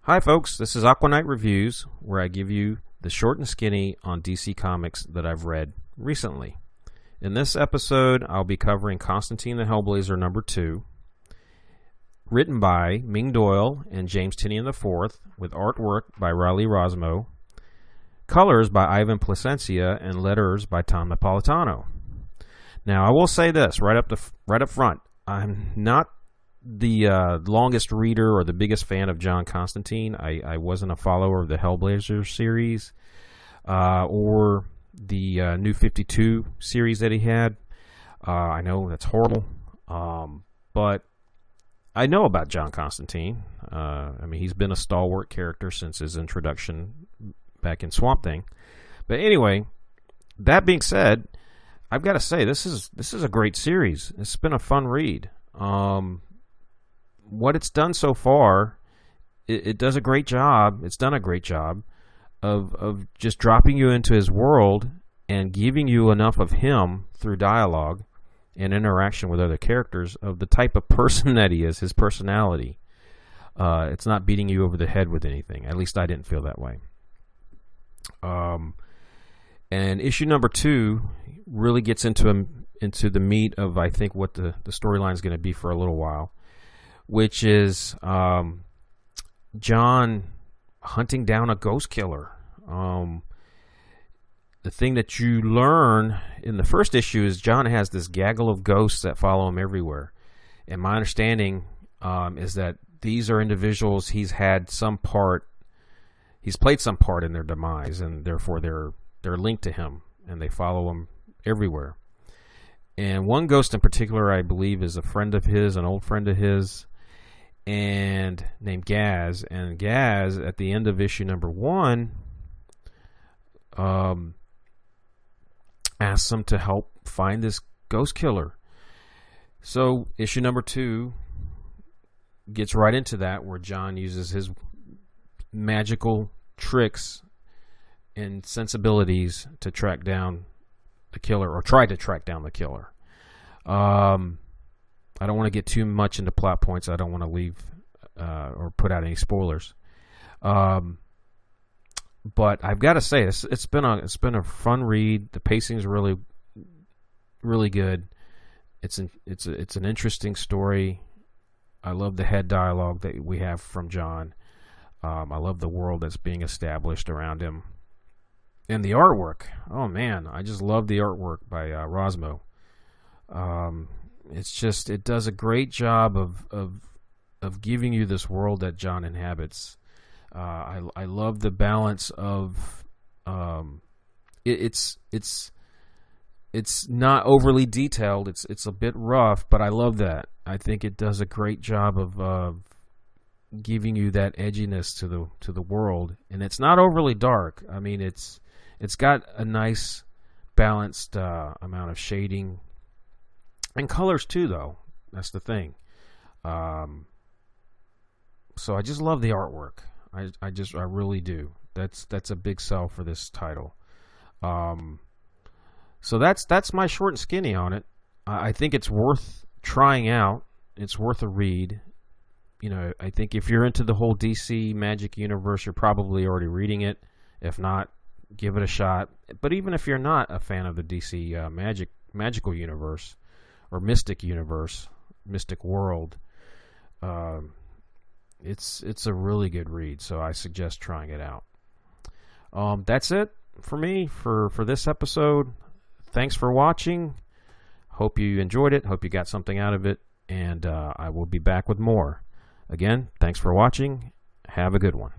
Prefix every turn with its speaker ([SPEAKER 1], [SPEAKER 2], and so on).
[SPEAKER 1] Hi folks, this is Aquanite Reviews, where I give you the short and skinny on DC Comics that I've read recently. In this episode, I'll be covering Constantine the Hellblazer #2, written by Ming Doyle and James Tynion IV, with artwork by Riley Rosmo, colors by Ivan Placencia, and letters by Tom Napolitano. Now, I will say this right up front: I'm not the longest reader or the biggest fan of John Constantine. I wasn't a follower of the Hellblazer series or the New 52 series that he had. I know that's horrible, but I know about John Constantine. I mean, he's been a stalwart character since his introduction back in Swamp Thing. But anyway, that being said, I've got to say this is a great series. It's been a fun read. What it's done so far, it does a great job. It's done a great job of just dropping you into his world and giving you enough of him through dialogue and interaction with other characters of the type of person that he is, his personality. It's not beating you over the head with anything. At least I didn't feel that way. And issue #2 really gets into the meat of, I think, what the storyline is going to be for a little while, which is John hunting down a ghost killer. The thing that you learn in the first issue is John has this gaggle of ghosts that follow him everywhere. And my understanding is that these are individuals he's played some part in their demise, and therefore they're linked to him, and they follow him everywhere. And one ghost in particular, I believe, is a friend of his, an old friend of his, and named Gaz. And Gaz, at the end of issue #1, asks him to help find this ghost killer. So issue #2 gets right into that, where John uses his magical tricks and sensibilities to track down the killer, or try to track down the killer. I don't want to get too much into plot points. I don't want to leave or put out any spoilers. But I've got to say, it's been a fun read. The pacing is really, really good. It's an interesting story. I love the head dialogue that we have from John. I love the world that's being established around him. And the artwork, oh man, I just love the artwork by Rosmo. It does a great job of giving you this world that John inhabits. I love the balance of it's not overly detailed. It's a bit rough, but I love that. I think it does a great job of giving you that edginess to the world, and it's not overly dark. I mean, it's got a nice balanced amount of shading and colors too, though. That's the thing. So I just love the artwork. I really do. That's a big sell for this title. So that's my short and skinny on it. I think it's worth trying out. It's worth a read. You know, I think if you're into the whole DC Magic universe, you're probably already reading it. If not, give it a shot. But even if you're not a fan of the DC magical universe or mystic universe, mystic world, it's a really good read. So I suggest trying it out. That's it for me for this episode. Thanks for watching. Hope you enjoyed it. Hope you got something out of it. And I will be back with more. Again, thanks for watching. Have a good one.